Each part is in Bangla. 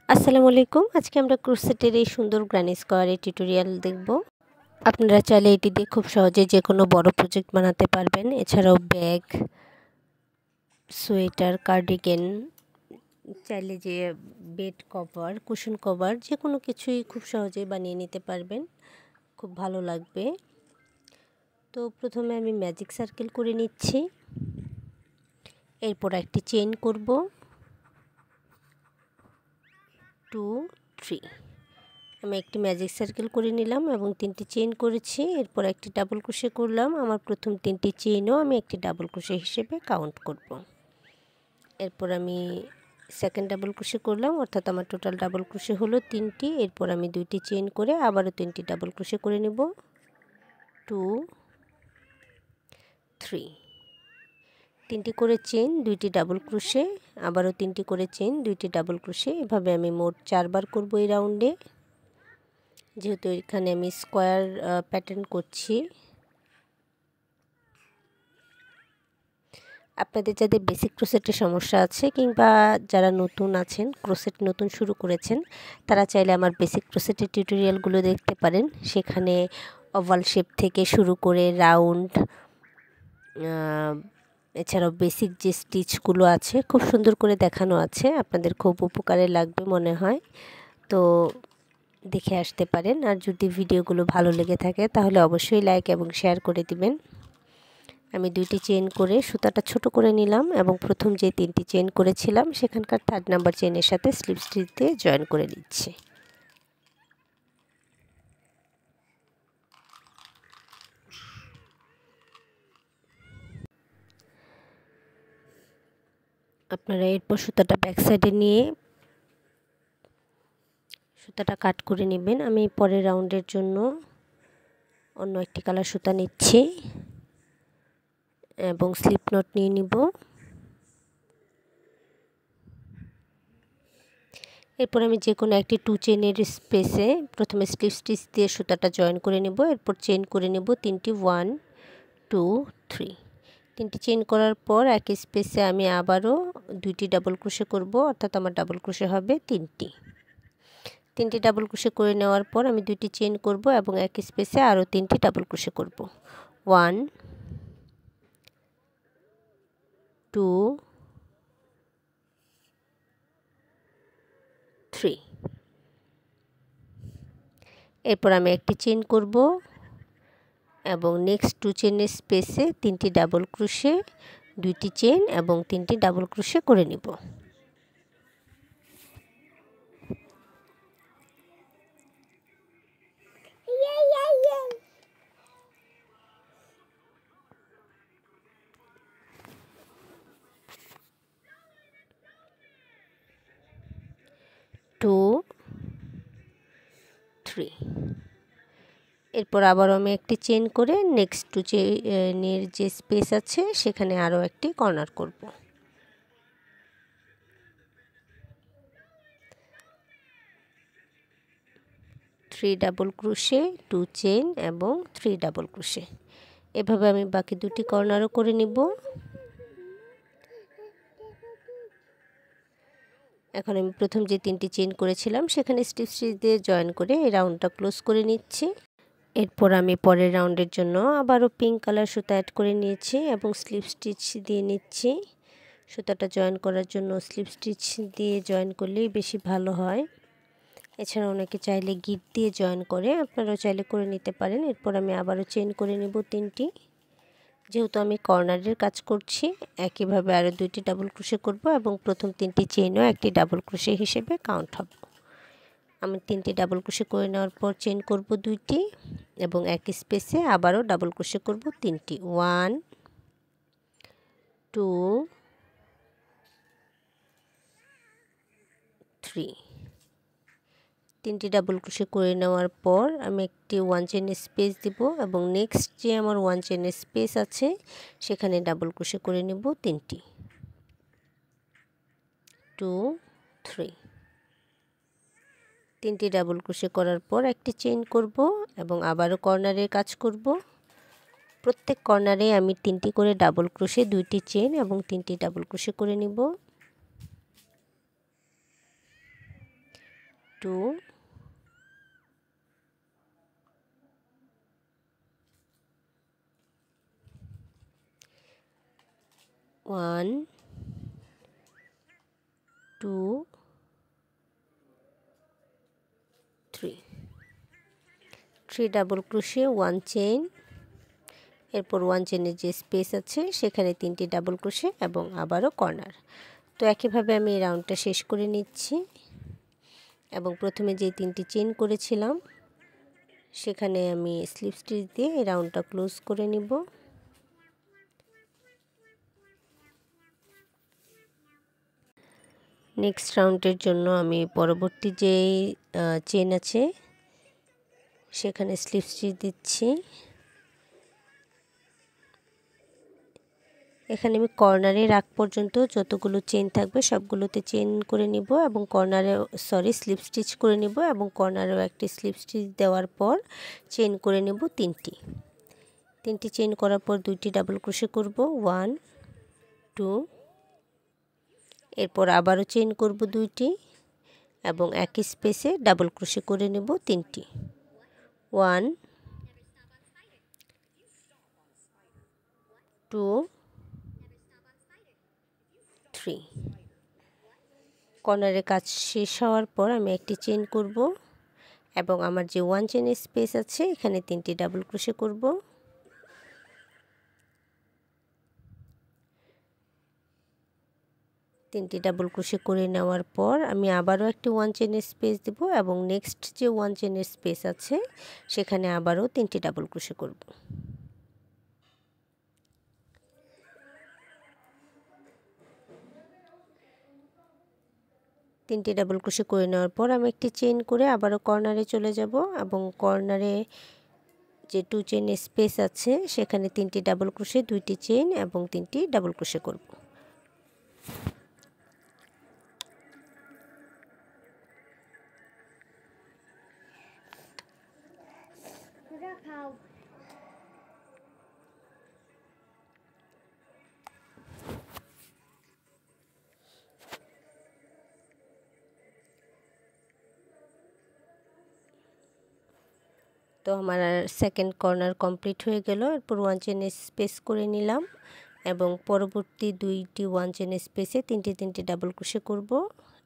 আসসালামু আলাইকুম। আজকে আমরা ক্রোশেটের এই সুন্দর গ্রানি স্কোয়ারের টিউটোরিয়াল দেখব। আপনারা চাইলে এটি দিয়ে খুব সহজে যে কোনো বড় প্রজেক্ট বানাতে পারবেন। এছাড়াও ব্যাগ, সোয়েটার, কার্ডিগান, চাইলে যে বেড কভার, কুশন কভার যে কোনো কিছুই খুব সহজেই বানিয়ে নিতে পারবেন। খুব ভালো লাগবে। তো প্রথমে আমি ম্যাজিক সার্কেল করে নিচ্ছি। এরপর একটি চেইন করব, 2, 3। আমি একটি ম্যাজিক সার্কেল করে নিলাম এবং 3টি চেইন করেছি। এরপর একটি ডাবল ক্রোশে করলাম। আমার প্রথম 3টি চেইনও আমি একটি ডাবল ক্রোশে হিসেবে কাউন্ট করব। এরপর আমি সেকেন্ড ডাবল ক্রোশে করলাম, অর্থাৎ আমার টোটাল ডাবল ক্রোশে হলো 3টি। এরপর আমি 2টি চেইন করে আবারও 3টি ডাবল ক্রোশে করে নেব, 2, 3। 3টি করে চেইন, 2টি ডাবল ক্রোশে, আবারও 3টি করে চেইন, 2টি ডাবল ক্রোশে। এভাবে আমি মোট 4বার করব এই রাউন্ডে। যেহেতু এখানে আমি স্কোয়ার প্যাটার্ন করছি। আপনাদের যাদের বেসিক ক্রোশেটের সমস্যা আছে কিংবা যারা নতুন আছেন, ক্রোশেট নতুন শুরু করেছেন, তারা চাইলে আমার বেসিক ক্রোশেটের টিউটোরিয়ালগুলো দেখতে পারেন। সেখানে ওভাল শেপ থেকে শুরু করে রাউন্ড, এছাড়াও বেসিক যে স্টিচগুলো আছে খুব সুন্দর করে দেখানো আছে। আপনাদের খুব উপকারে লাগবে মনে হয়, তো দেখে আসতে পারেন। আর যদি ভিডিওগুলো ভালো লেগে থাকে তাহলে অবশ্যই লাইক এবং শেয়ার করে দিবেন। আমি 2টি চেইন করে সুতাটা ছোট করে নিলাম এবং প্রথম যে 3টি চেইন করেছিলাম সেখানকার 3rd নাম্বার চেইনের সাথে স্লিপ স্টিচ দিয়ে জয়েন করে নিচ্ছি। আপনারা এরপর সুতাটা ব্যাক সাইডে নিয়ে সুতাটা কাট করে নেবেন। আমি পরের রাউন্ডের জন্য অন্য একটি কালার সুতা নিচ্ছি এবং স্লিপ নট নিয়ে নিব। এরপর আমি যে কোনো একটি 2 চেইনের স্পেসে প্রথমে স্লিপ স্টিচ দিয়ে সুতাটা জয়েন করে নেব। এরপর চেইন করে নেব 3টি, 1, 2, 3। 3টি চেইন করার পর একই স্পেসে আমি আবারও 2টি ডাবল ক্রোশে করব, অর্থাৎ আমার ডাবল ক্রোশে হবে 3টি। 3টি ডাবল ক্রোশে করে নেওয়ার পর আমি 2টি চেইন করব এবং একই স্পেসে আরও 3টি ডাবল ক্রোশে করব, 1, 2, 3। এরপর আমি একটি চেইন করব এবং নেক্সট 2 চেইনের স্পেসে 3টি ডাবল ক্রোশে, 2টি চেইন এবং 3টি ডাবল ক্রোশে করে নিব। এরপর আবার আমি একটি চেইন করে নেক্সট 2 চেইনের যে স্পেস আছে সেখানে আরও একটি কর্নার করব। থ্রি ডাবল ক্রোশে, 2 চেইন এবং 3 ডাবল ক্রোশে। এভাবে আমি বাকি 2টি কর্নারও করে নিব। এখন আমি প্রথম যে 3টি চেইন করেছিলাম সেখানে স্লিপ স্টিচ দিয়ে জয়েন করে এই রাউন্ডটা ক্লোজ করে নিচ্ছি। এরপর আমি পরের রাউন্ডের জন্য আবারও পিঙ্ক কালার সুতা অ্যাড করে নিয়েছি এবং স্লিপ স্টিচ দিয়ে নিচ্ছি। সুতাটা জয়েন করার জন্য স্লিপ স্টিচ দিয়ে জয়েন করলেই বেশি ভালো হয়। এছাড়া অনেকে চাইলে গিট দিয়ে জয়েন করে, আপনারাও চাইলে করে নিতে পারেন। এরপর আমি আবারও চেইন করে নেব 3টি। যেহেতু আমি কর্নারের কাজ করছি, একইভাবে আরও 2টি ডাবল ক্রোশে করব এবং প্রথম 3টি চেইনও একটি ডাবল ক্রোশে হিসেবে কাউন্ট হবে। আমি 3টি ডাবল ক্রোশে করে নেওয়ার পর চেইন করব 2টি এবং একই স্পেসে আবারও ডাবল ক্রোশে করব 3টি, 1, 2, 3। 3টি ডাবল ক্রোশে করে নেওয়ার পর আমি একটি 1 চেইনের স্পেস দিব এবং নেক্সট যে আমার 1 চেইনের স্পেস আছে সেখানে ডাবল ক্রোশে করে নেব 3টি, 2, 3। 3টি ডাবল ক্রোশে করার পর একটি চেইন করব এবং আবারও কর্নারের কাজ করব। প্রত্যেক কর্নারে আমি 3টি করে ডাবল ক্রোশে, 2টি চেইন এবং 3টি ডাবল ক্রোশে করে নিব। 2, 1, 2, 3 ডাবল ক্রোশে 1 চেইন, এরপর 1 চেইনের যে স্পেস আছে সেখানে 3টি ডাবল ক্রোশে এবং আবারও কর্নার। তো একইভাবে আমি এই রাউন্ডটা শেষ করে নিচ্ছি এবং প্রথমে যে 3টি চেইন করেছিলাম সেখানে আমি স্লিপ স্টিচ দিয়ে এই রাউন্ডটা ক্লোজ করে নিব। নেক্সট রাউন্ডের জন্য আমি পরবর্তী যে চেইন আছে সেখানে স্লিপ স্টিচ দিচ্ছি। এখানে আমি কর্নারের আগ পর্যন্ত যতগুলো চেইন থাকবে সবগুলোতে চেইন করে নিব এবং স্লিপ স্টিচ করে নিব এবং কর্নারেও একটি স্লিপ স্টিচ দেওয়ার পর চেইন করে নেব 3টি চেইন করার পর 2টি ডাবল ক্রোশে করব 1, 2, এরপর আবারও চেইন করব 2টি এবং একই স্পেসে ডাবল ক্রোশে করে নেব 3টি 1, 2, 3 কর্নারের কাজ শেষ হওয়ার পর আমি একটি চেইন করব এবং আমার যে 1 চেইনের স্পেস আছে এখানে 3টি ডাবল ক্রোশে করব। তিনটি ডাবল ক্রোশে করে নেওয়ার পর আমি আবারও একটি 1 চেইনের স্পেস দেব এবং নেক্সট যে 1 চেইনের স্পেস আছে সেখানে আবারও 3টি ডাবল ক্রোশে করব। তিনটি ডাবল ক্রোশে করে নেওয়ার পর আমি একটি চেইন করে আবারও কর্নারে চলে যাব এবং কর্নারে যে 2 চেইনের স্পেস আছে সেখানে 3টি ডাবল ক্রোশে 2টি চেইন এবং 3টি ডাবল ক্রোশে করব। তো আমার সেকেন্ড কর্নার কমপ্লিট হয়ে গেল। এরপর 1 চেইনের স্পেস করে নিলাম এবং পরবর্তী 2টি 1 চেইনের স্পেসে 3টি ডাবল ক্রোশে করব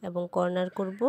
এবং কর্নার করব।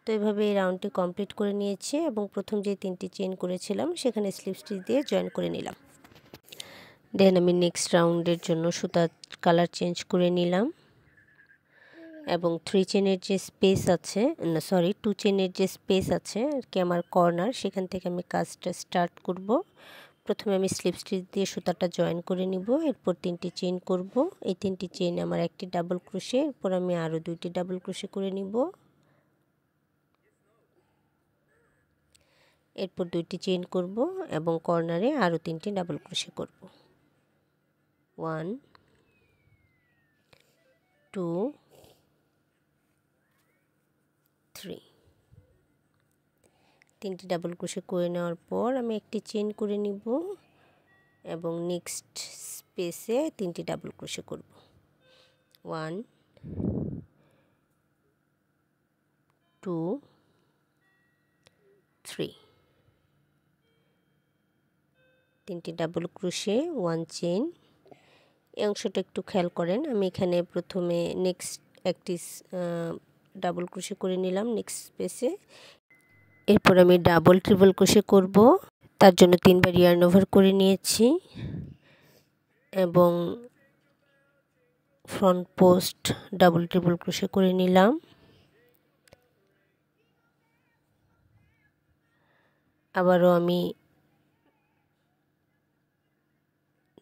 তো এইভাবে এই রাউন্ডটি কমপ্লিট করে নিয়েছি এবং প্রথম যে 3টি চেইন করেছিলাম সেখানে স্লিপ স্টিচ দিয়ে জয়েন করে নিলাম। দেন আমি নেক্সট রাউন্ডের জন্য সুতার কালার চেঞ্জ করে নিলাম এবং 3 চেইনের যে স্পেস আছে 2 চেইনের যে স্পেস আছে আর কি আমার কর্নার সেখান থেকে আমি কাজটা স্টার্ট করব। প্রথমে আমি স্লিপ স্টিচ দিয়ে সুতাটা জয়েন করে নিব, এরপর 3টি চেইন করব। এই 3টি চেইন আমার একটি ডাবল ক্রোশে, এরপর আমি আরও 2টি ডাবল ক্রোশে করে নিব। এরপর 2টি চেইন করব এবং কর্নারে আরও 3টি ডাবল ক্রোশে করব। 1, 2, 3 3টি ডাবল ক্রোশে করে নেওয়ার পর আমি একটি চেইন করে নিব এবং নেক্সট স্পেসে 3টি ডাবল ক্রোশে করব। 1, 2, 3 3টি ডাবল ক্রোশে 1 চেইন। এই অংশটা একটু খেয়াল করেন, আমি এখানে প্রথমে নেক্সট একটি ডাবল ক্রোশে করে নিলাম নেক্সট স্পেসে, এরপর আমি ডাবল ট্রিপল ক্রোশে করব। তার জন্য 3বার ইয়ার্ন ওভার করে নিয়েছি এবং front post double triple crochet করে নিলাম। আবারও আমি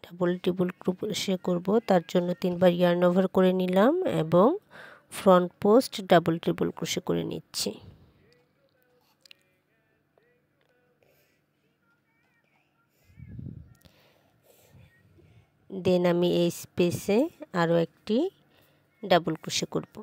ডাবল ট্রিপল ক্রোশে করব, তার জন্য 3বার ইয়ার্ন ওভার করে নিলাম এবং front post double triple crochet করে নিচ্ছি। দেন আমি এই স্পেসে আরও একটি ডাবল ক্রোশে করব।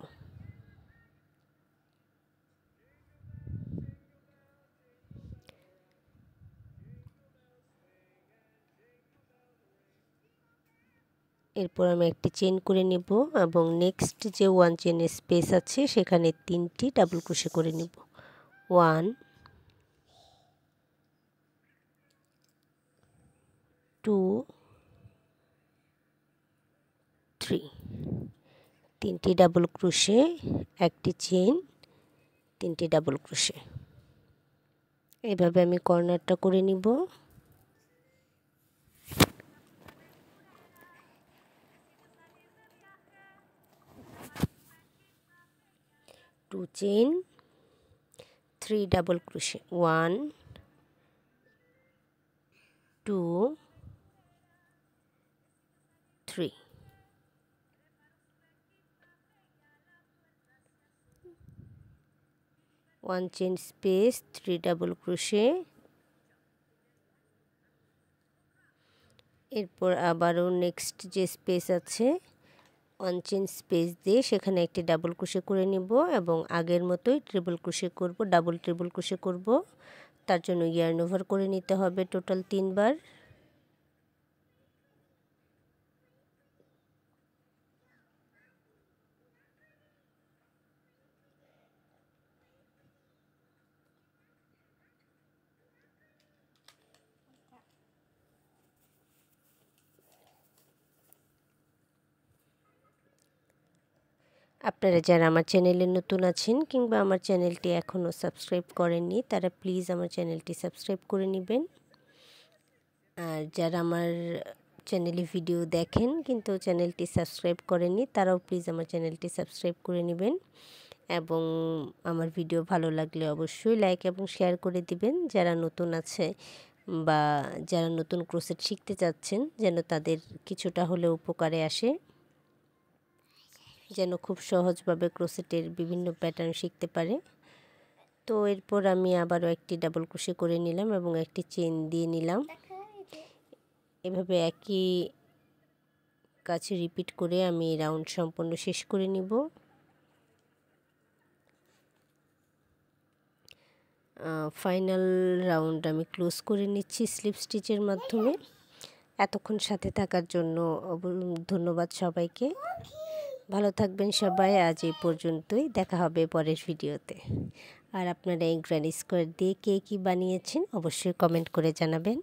এরপর আমি একটি চেইন করে নেব এবং নেক্সট যে 1 চেইনের স্পেস আছে সেখানে 3টি ডাবল ক্রোশে করে নেব। 1 2 3 তিনটি ডাবল ক্রোশে, একটি চেইন, তিনটি ডাবল ক্রোশে। এইভাবে আমি কর্নারটা করে নিব। 2 chain, 3 double crochet, 1 2 3, 1 chain space, 3 double crochet. এরপর আবারও নেক্সট যে স্পেস আছে 1 চেইন স্পেস দিয়ে সেখানে একটি ডাবল ক্রোশে করে নিব এবং আগের মতোই ট্রিপল ক্রোশে করব, ডাবল ট্রিপল ক্রোশে করব। তার জন্য ইয়ার্ন ওভার করে নিতে হবে টোটাল 3 বার। আপনারা যারা আমার চ্যানেলে নতুন আছেন কিংবা আমার চ্যানেলটি এখনও সাবস্ক্রাইব করেননি তারা প্লিজ আমার চ্যানেলটি সাবস্ক্রাইব করে নেবেন। আর যারা আমার চ্যানেলে ভিডিও দেখেন কিন্তু চ্যানেলটি সাবস্ক্রাইব করেননি তারাও প্লিজ আমার চ্যানেলটি সাবস্ক্রাইব করে নেবেন এবং আমার ভিডিও ভালো লাগলে অবশ্যই লাইক এবং শেয়ার করে দিবেন। যারা নতুন আছে বা যারা নতুন ক্রোশেট শিখতে চাচ্ছেন যেন তাদের কিছুটা হলেও উপকারে আসে, যেন খুব সহজভাবে ক্রোশেটের বিভিন্ন প্যাটার্ন শিখতে পারে। তো এরপর আমি আবারও একটি ডাবল ক্রোশে করে নিলাম এবং একটি চেইন দিয়ে নিলাম। এভাবে একই কাজ রিপিট করে আমি রাউন্ড সম্পূর্ণ শেষ করে নিব। ফাইনাল রাউন্ড আমি ক্লোজ করে নিচ্ছি স্লিপ স্টিচের মাধ্যমে। এতক্ষণ সাথে থাকার জন্য ধন্যবাদ সবাইকে। ভালো থাকবেন সবাই। আজ এই পর্যন্তই, দেখা হবে পরের ভিডিওতে। আর আপনারা এই গ্র্যানি স্কোয়ার দিয়ে কে কী বানিয়েছেন অবশ্যই কমেন্ট করে জানাবেন।